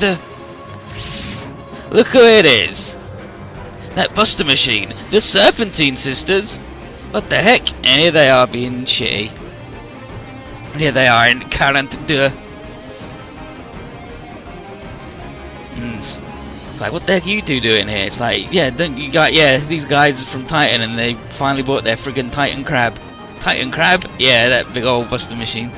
the... Look who it is! That Buster Machine! The Serpentine Sisters! What the heck? And here they are being shitty. Here they are in 42. It's like, what the heck are you two doing here? It's like, yeah, don't you got, yeah, these guys from Titan, and they finally bought their friggin' Titan Crab. Titan Crab? Yeah, that big old Buster Machine.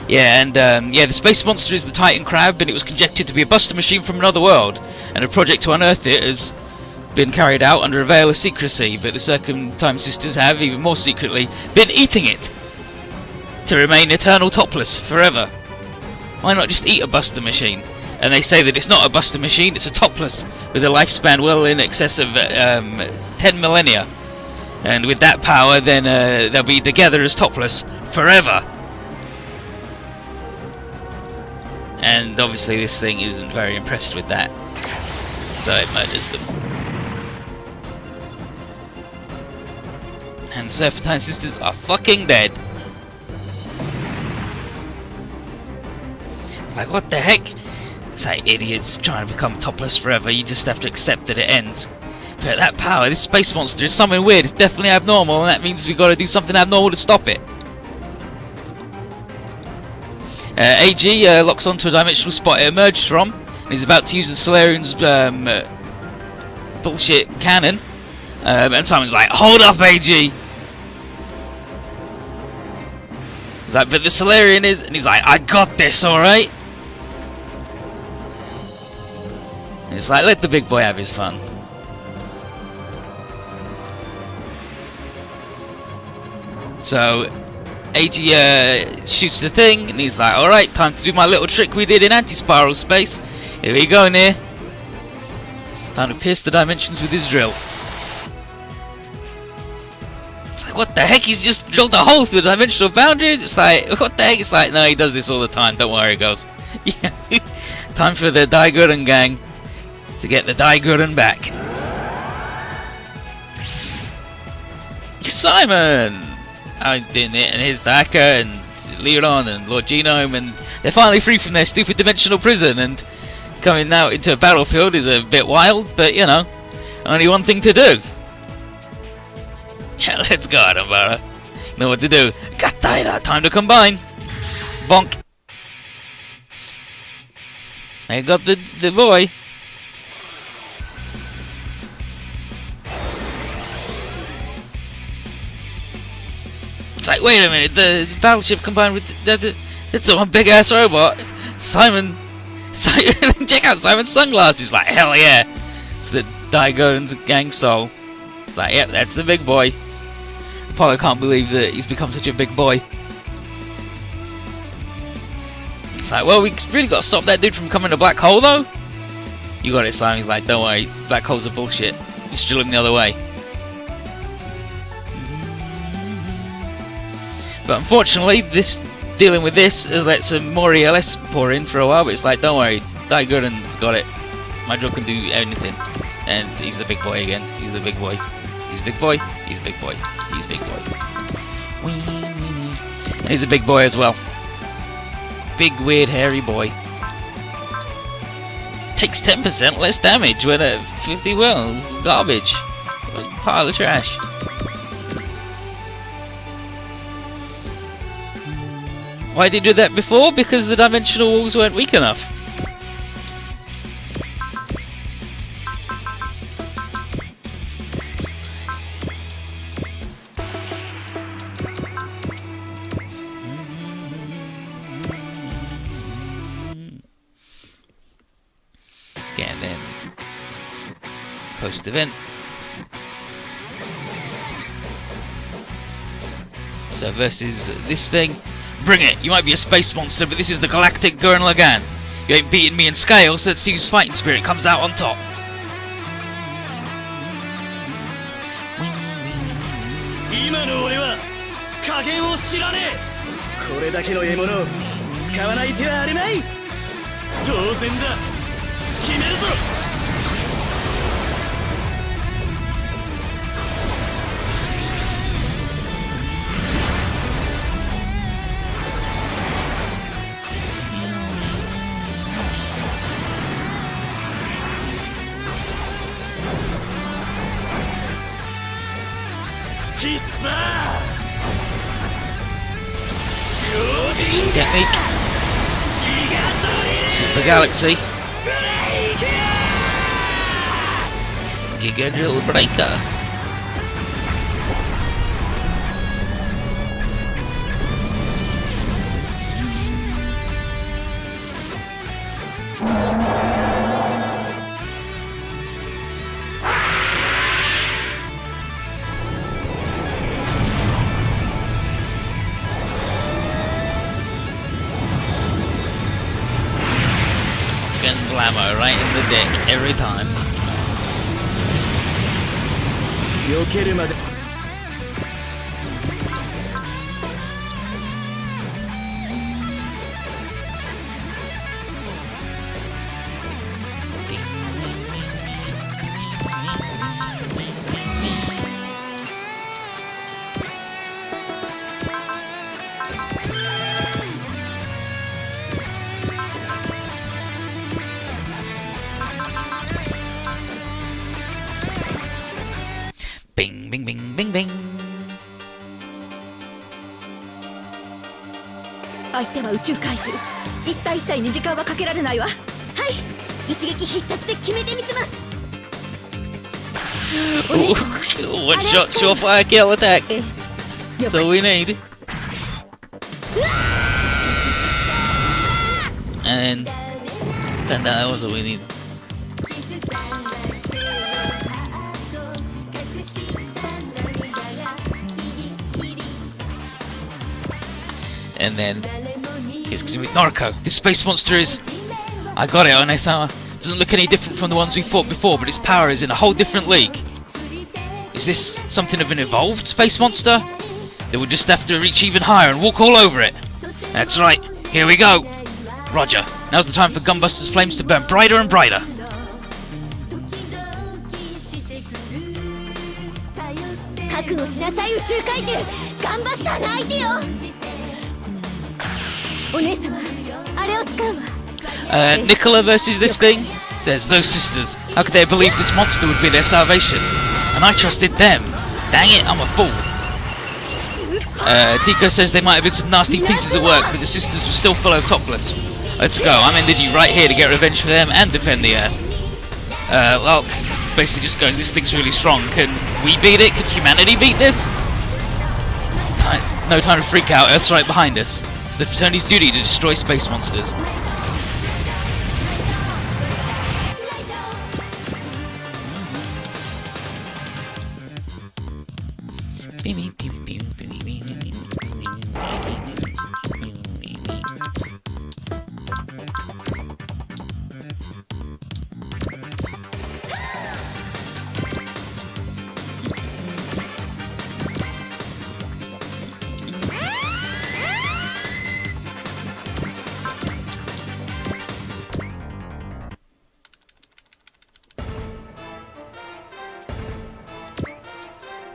Yeah, and yeah, the space monster is the Titan Crab, and it was conjectured to be a Buster Machine from another world, and a project to unearth it has been carried out under a veil of secrecy, but the Serpentine Sisters have, even more secretly, been eating it to remain eternal topless forever. Why not just eat a Buster Machine? And they say that it's not a Buster Machine, it's a topless with a lifespan well in excess of 10 millennia. And with that power, then they'll be together as topless forever. And obviously this thing isn't very impressed with that, so it murders them. And the Serpentine Sisters are fucking dead. Like, what the heck? It's like idiots trying to become topless forever. You just have to accept that it ends. But that power, this space monster, is something weird. It's definitely abnormal, and that means we've got to do something abnormal to stop it. AG locks onto a dimensional spot it emerged from, and he's about to use the Solarian's bullshit cannon. And Simon's like, hold up, AG! He's like, but the Solarian is... And he's like, I got this, alright? It's like, let the big boy have his fun. So, AG shoots the thing, and he's like, alright, time to do my little trick we did in anti-spiral space. Here we go, near. Time to pierce the dimensions with his drill. It's like, what the heck? He's just drilled a hole through the dimensional boundaries? It's like, what the heck? It's like, no, he does this all the time. Don't worry, guys. Yeah. Time for the Daiguren gang to get the Daiguren back. Simon! I'm doing it, and here's Daka and Leon and Lord Genome, and they're finally free from their stupid dimensional prison, and coming out into a battlefield is a bit wild, but you know, only one thing to do. Yeah, let's go, Adambara. Know what to do. Gataira, time to combine. Bonk. I got the boy. It's like, wait a minute, the battleship combined with that's one big ass robot. Simon, check out Simon's sunglasses. Like, hell yeah, it's the Daiguren's gang soul. It's like, yep, that's the big boy. Apollo can't believe that he's become such a big boy. It's like, well, we really got to stop that dude from coming to black hole, though. You got it, Simon. He's like, don't worry, black holes are bullshit. Just look the other way. But unfortunately, dealing with this has let some more ELS pour in for a while, but it's like, don't worry, Daiguren's got it. My job can do anything. And he's the big boy again. He's the big boy. He's big boy. He's big boy. He's big boy. And he's a big boy as well. Big, weird, hairy boy. Takes 10% less damage when at 50 well. Garbage. Pile of trash. Why did he do that before? Because the dimensional walls weren't weak enough. Okay, and then post-event. So versus this thing. Bring it! You might be a space monster, but this is the galactic Gurren Lagann. You ain't beating me in scale, so let's see whose fighting spirit comes out on top. 今の俺は加減を知らねえ。これだけの獲物を使わない手はあるまい。当然だ。決めるぞ。必殺 Technique. Super Galaxy. Giga Drill Breaker. Blammo right in the dick every time. 避けるまで Bing, bing, bing, bing, bing. 相手は宇宙怪獣。一体一体に時間はかけられないわ。はい、一撃必殺で決めてみせます。 One shot, surefire kill attack. That's all we need. And that was all we need. And then it's because with Noriko. This space monster is. I got it, Onesama. Doesn't look any different from the ones we fought before, but its power is in a whole different league. Is this something of an evolved space monster? Then we'll just have to reach even higher and walk all over it. That's right. Here we go. Roger. Now's the time for Gunbuster's flames to burn brighter and brighter. 覚悟しなさい宇宙怪獣。ガンバスターの相手よ。お姉様、あれを使うわ。Nicola versus this thing says those sisters. How could they believe this monster would be their salvation? And I trusted them. Dang it, I'm a fool. Tico says they might have been some nasty pieces of work, but the sisters were still full of topless. Let's go. I'm ending you right here to get revenge for them and defend the Earth. Well, basically just goes, this thing's really strong. Can we beat it? Can humanity beat this? No time to freak out. Earth's right behind us. It's the fraternity's duty to destroy space monsters.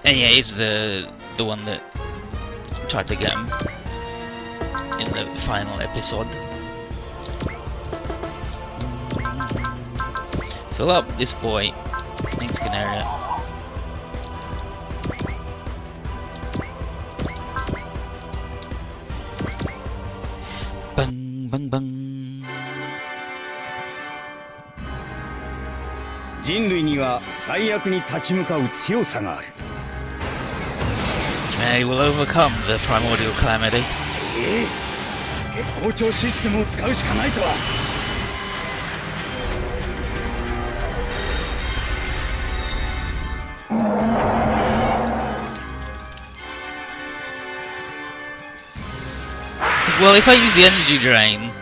And yeah, it's the one that tried to get him in the final episode. Fill up this boy. Thanks, Canaria. Bang, bang, bang. 人類には最悪に立ち向かう強さがある。 They will overcome the primordial calamity. 月光町システムを使うしかないとは。Well, if I use the energy drain,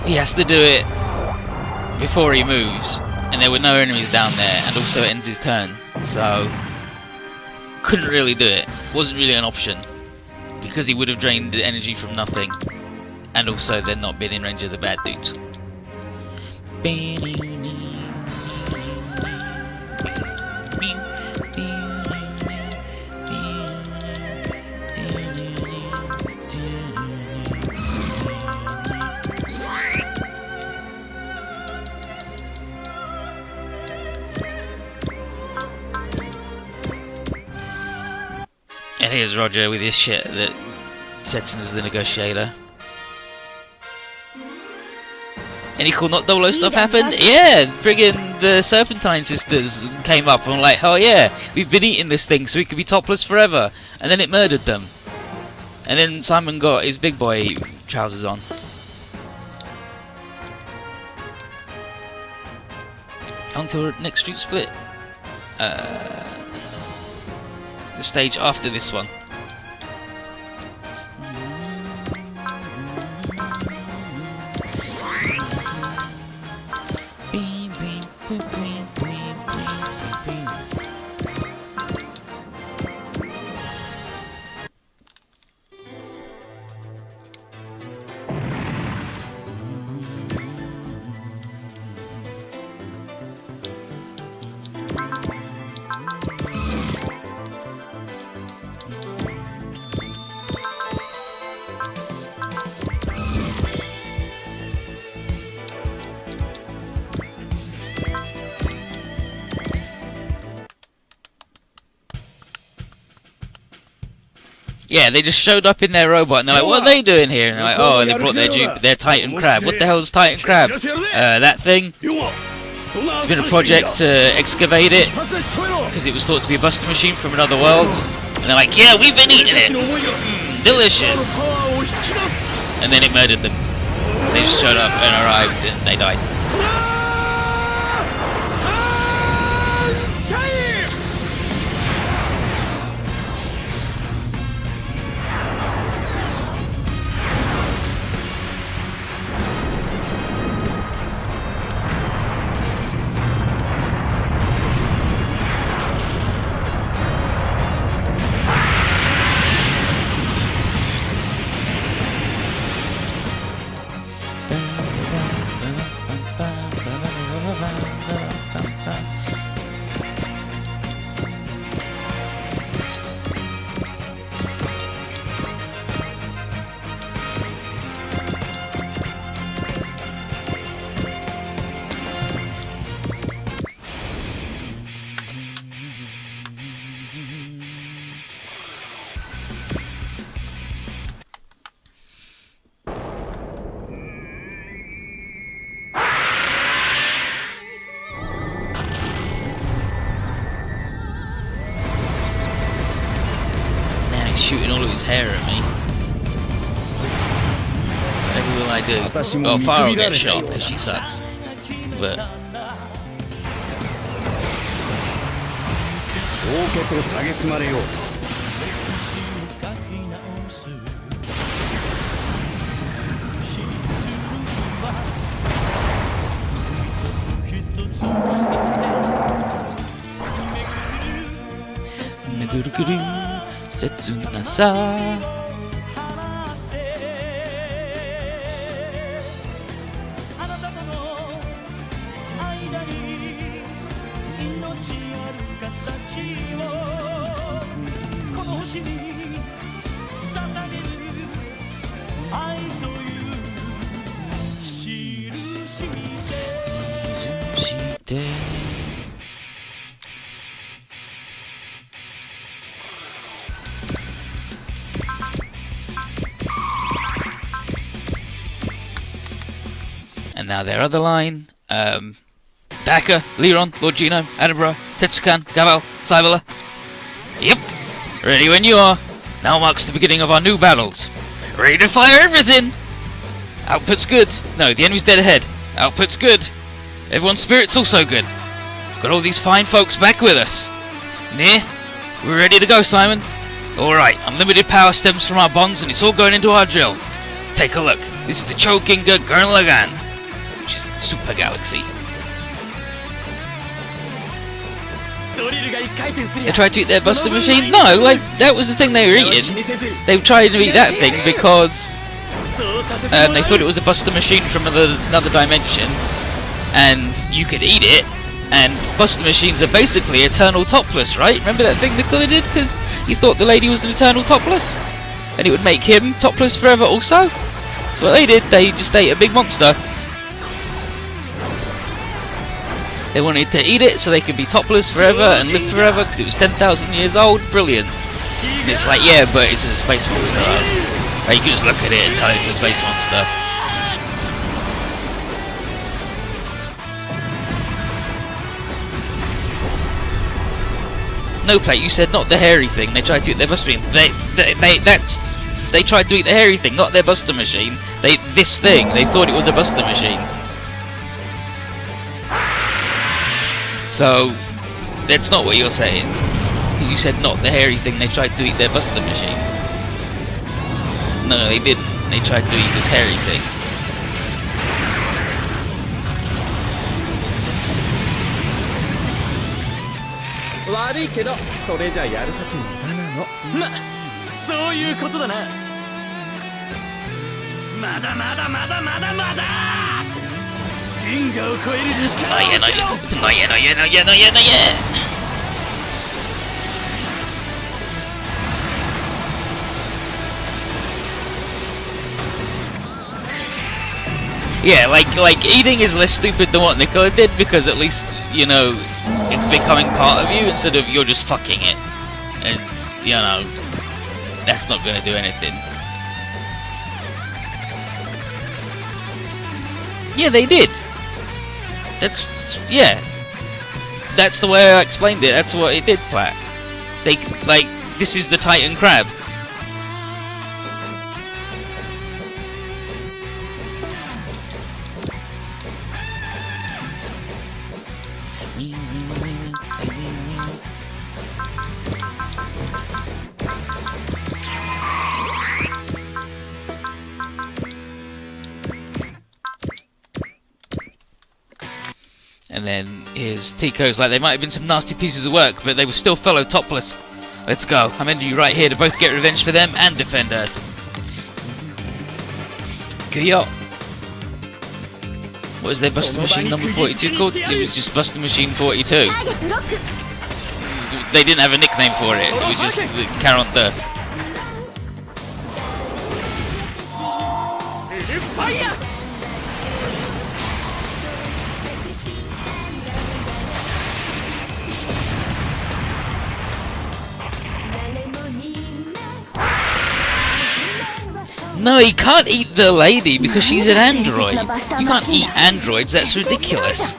he has to do it before he moves, and there were no enemies down there, and also it ends his turn, so couldn't really do it. Wasn't really an option, because he would have drained the energy from nothing, and also then not been in range of the bad dudes. And here's Roger with his shit that sets in as the negotiator. Any cool Not 00 stuff happened? Yeah, friggin' the Serpentine sisters came up and were like, oh yeah, we've been eating this thing so we could be topless forever. And then it murdered them. And then Simon got his big boy trousers on. Until next street split. The stage after this one. Yeah, they just showed up in their robot and they're like, what are they doing here? And they're like, oh, they brought their Titan Crab. What the hell is Titan Crab? That thing? It's been a project to excavate it because it was thought to be a buster machine from another world. And they're like, yeah, we've been eating it. Delicious. And then it murdered them. They just showed up and arrived and they died. Shooting all of his hair at me. Whatever will I do? Well, Fire will get shot because she sucks. But Setsunasa. And now their other line, Daka, Liron, Lord Genome, Adabra, Tetsukan, Gaval, Cyberla. Yep, ready when you are. Now marks the beginning of our new battles. Ready to fire everything! Output's good. No, the enemy's dead ahead. Output's good. Everyone's spirit's also good. Got all these fine folks back with us. Near? We're ready to go, Simon. Alright, unlimited power stems from our bonds and it's all going into our drill. Take a look. This is the Chokinga Gurren-Lagann, which is Super Galaxy. They tried to eat their buster machine? No, like, that was the thing they were eating. They tried to eat that thing because they thought it was a buster machine from another dimension, and you could eat it, and buster machines are basically eternal topless, right? Remember that thing Nicola did? Because he thought the lady was an eternal topless, and it would make him topless forever also. So what they did, they just ate a big monster. They wanted to eat it so they could be topless forever and live forever because it was 10,000 years old. Brilliant. And it's like, yeah, but it's a space monster. Like, you can just look at it and tell it's a space monster. No plate, you said not the hairy thing. They tried to eat their buster machine. They tried to eat the hairy thing, not their buster machine. This thing, they thought it was a buster machine. So, that's not what you're saying. You said not the hairy thing, they tried to eat their buster machine. No, they didn't. They tried to eat this hairy thing.そういうことだな。まだまだまだまだまだ銀河を超える力を受けろ。Not yet, not yet, not yet, not yet, not yet. Yeah, like eating is less stupid than what Nicola did, because at least, you know, it's becoming part of you instead of you're just fucking it. And, you know, that's not gonna do anything. Yeah, they did. Yeah. That's the way I explained it. That's what it did, Platt. They, like, this is the Titan Crab. And then here's Tico's like, they might have been some nasty pieces of work, but they were still fellow topless. Let's go. I'm ending you right here to both get revenge for them and defend Earth. Kuyo. What is their Buster Machine number 42 called? It was just Buster Machine 42. They didn't have a nickname for it. It was just the Caronte. Fire! No, he can't eat the lady because she's an android. You can't eat androids, that's ridiculous.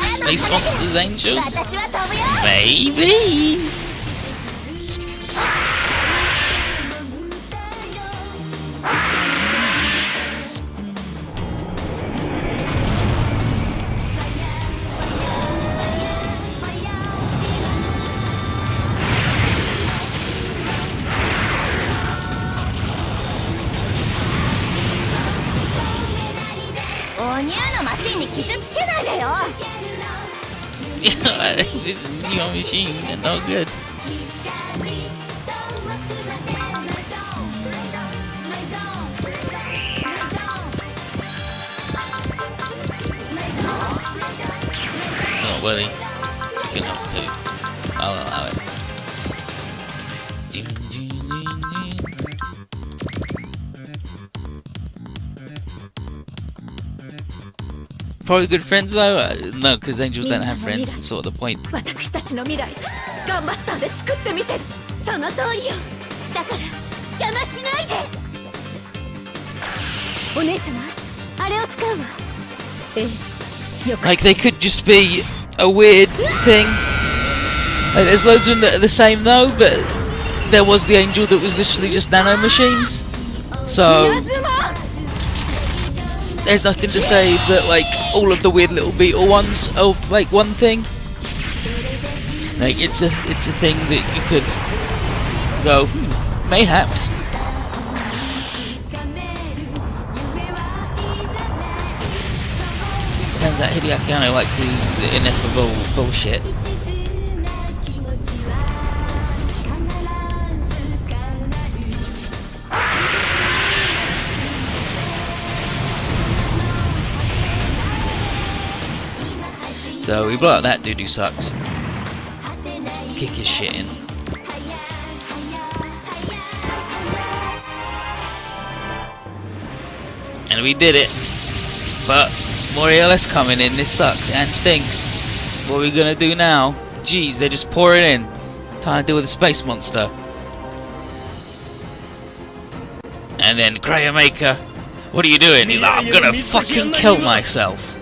Space Monsters Angels? Maybe? This is Neo Machine, they're no good. Don't worry, you can help too. I'll allow it. Probably good friends though? No, because angels don't have friends, that's sort of the point. What is Like, they could just be a weird thing. Like, there's loads of them that are the same though, but there was the angel that was literally just nano machines. So there's nothing to say that, like, all of the weird little beetle ones are like one thing. Like, it's a thing that you could go, mayhaps. Turns out Hideaki Anno likes his ineffable bullshit. So we blow up that dude who sucks. Just kick his shit in. And we did it. But more ELS coming in. This sucks and stinks. What are we gonna do now? Jeez, they're just pouring in. Trying to deal with the space monster. And then Graham Maker, what are you doing? He's like, I'm gonna fucking kill myself.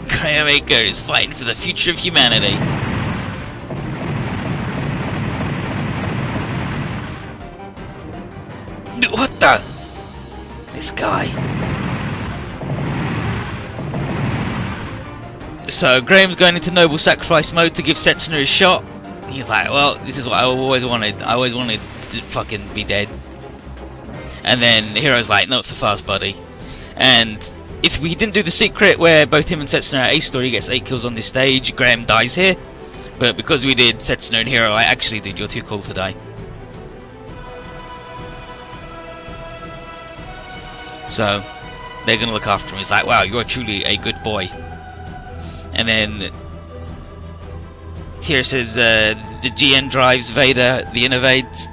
Graham Maker is fighting for the future of humanity. What the? This guy. So Graham's going into noble sacrifice mode to give Setsuna a shot. He's like, well, this is what I always wanted. I always wanted to fucking be dead. And then Hero's like, not so fast, buddy. And if we didn't do the secret where both him and Setsuna are ace, or he gets 8 kills on this stage, Graham dies here. But because we did Setsuna and Hero, I actually did. You're too cool to die. So they're gonna look after him. He's like, wow, you're truly a good boy. And then Tyr says the GN drives Vader, the Innovate,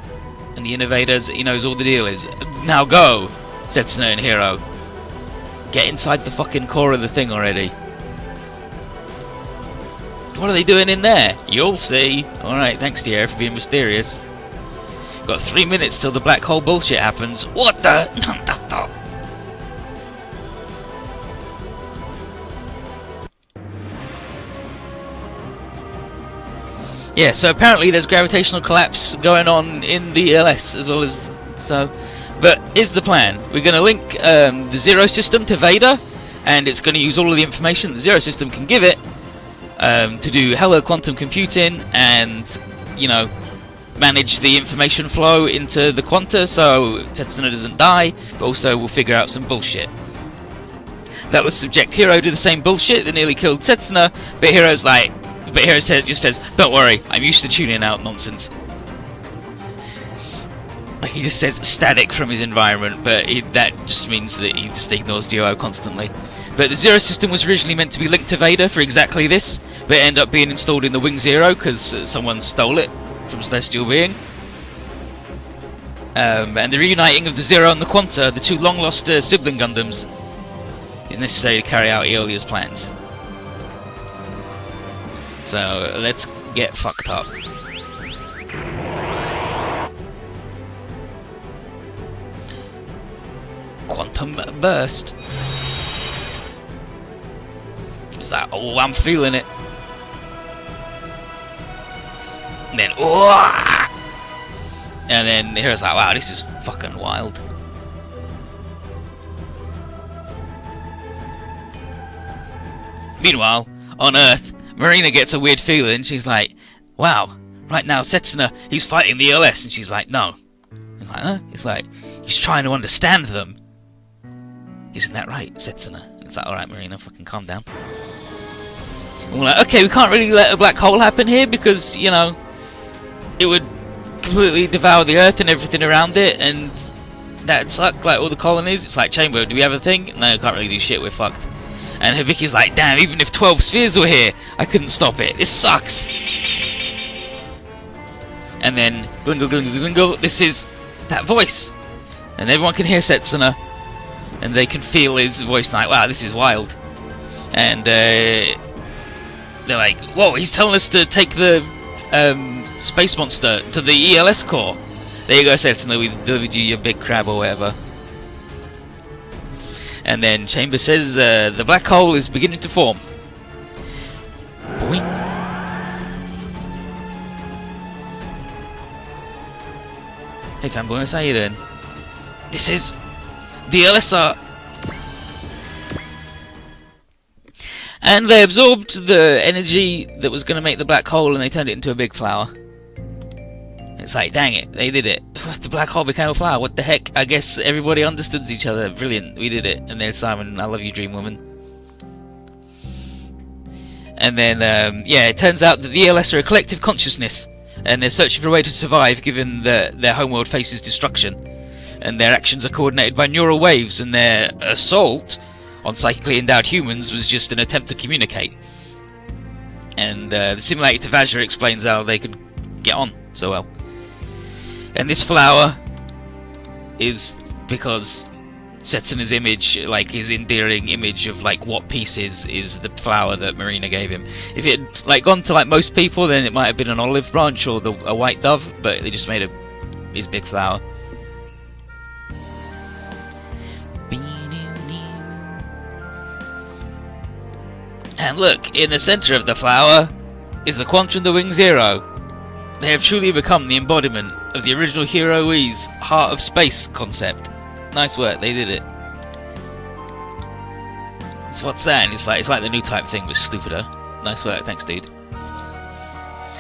and the Innovators, he knows all the deal is. Now go, Setsuna and Hero. Get inside the fucking core of the thing already. What are they doing in there? You'll see. Alright, thanks Tyr for being mysterious. Got 3 minutes till the black hole bullshit happens. What the? Yeah, so apparently there's gravitational collapse going on in the ELS as well as so. But here's the plan: we're going to link the Zero system to Vader, and it's going to use all of the information the Zero system can give it to do hello quantum computing and, you know, manage the information flow into the Quanta so Setsuna doesn't die. But also we'll figure out some bullshit that will subject Hero to the same bullshit that nearly killed Setsuna. But Hero's like. But Hero just says, don't worry, I'm used to tuning out nonsense. Like, he just says static from his environment, but that just means that he just ignores Duo constantly. But the Zero system was originally meant to be linked to Vader for exactly this, but it ended up being installed in the Wing Zero because someone stole it from Celestial Being. And the reuniting of the Zero and the Quanta, the two long-lost sibling Gundams, is necessary to carry out Aeolia's plans. So let's get fucked up. Quantum burst. It's like, oh, I'm feeling it. And then, oh! And then Hero's like, wow, this is fucking wild. Meanwhile, on Earth, Marina gets a weird feeling. She's like, wow, right now Setsuna, he's fighting the ELS. And she's like, no. He's like, huh? It's like, he's trying to understand them. Isn't that right, Setsuna? It's like, alright Marina, fucking calm down. And we're like, okay, we can't really let a black hole happen here because, you know, it would completely devour the Earth and everything around it, and that'd suck, like all the colonies. It's like, Chamber, do we have a thing? No, can't really do shit, we're fucked. And Hibiki's like, damn, even if 12 spheres were here, I couldn't stop it. This sucks. And then, glingle, glingle, glingle, this is that voice. And everyone can hear Setsuna. And they can feel his voice like, wow, this is wild. And they're like, whoa, he's telling us to take the space monster to the ELS core. There you go, Setsuna, we delivered you your big crab or whatever. And then Chamber says the black hole is beginning to form. Boing. Hey fanboys, how you doing? This is the LSR. And they absorbed the energy that was going to make the black hole and they turned it into a big flower. It's like, dang it, they did it. The black hole became a flower. What the heck? I guess everybody understood each other. Brilliant, we did it. And there's Simon, I love you, Dream Woman. And then, yeah, it turns out that the ELS are a collective consciousness, and they're searching for a way to survive given that their homeworld faces destruction. And their actions are coordinated by neural waves, and their assault on psychically endowed humans was just an attempt to communicate. And the simulator to Vajra explains how they could get on so well. And this flower is because Setsuna's image, like his endearing image of like what piece is the flower that Marina gave him. If it had like gone to like most people, then it might have been an olive branch or a white dove, but they just made his big flower. And look, in the center of the flower is the Quantum the Wing Zero. They have truly become the embodiment of the original Hero E's Heart of Space concept. Nice work, they did it. So what's that? And it's like the new type thing, but stupider. Nice work, thanks, dude.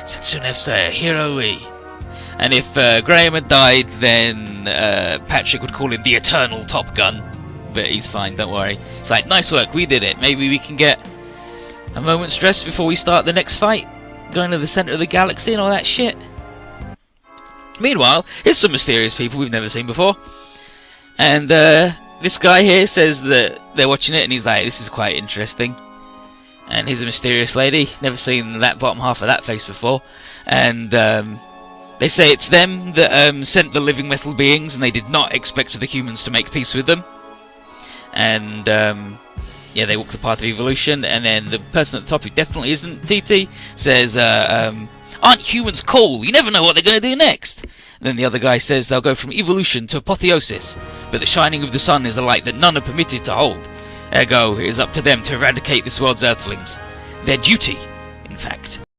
Setsunefsa Hero E. And if Graham had died, then Patrick would call him the Eternal Top Gun. But he's fine, don't worry. It's like, nice work, we did it. Maybe we can get a moment's rest before we start the next fight. Going to the center of the galaxy and all that shit. Meanwhile, here's some mysterious people we've never seen before. And this guy here says that they're watching it and he's like, this is quite interesting. And here's a mysterious lady. Never seen that bottom half of that face before. And they say it's them that sent the living metal beings and they did not expect the humans to make peace with them. And yeah, they walk the path of evolution. And then the person at the top, who definitely isn't TT, says, aren't humans cool? You never know what they're going to do next. And then the other guy says they'll go from evolution to apotheosis, but the shining of the sun is a light that none are permitted to hold. Ergo, it is up to them to eradicate this world's earthlings. Their duty, in fact.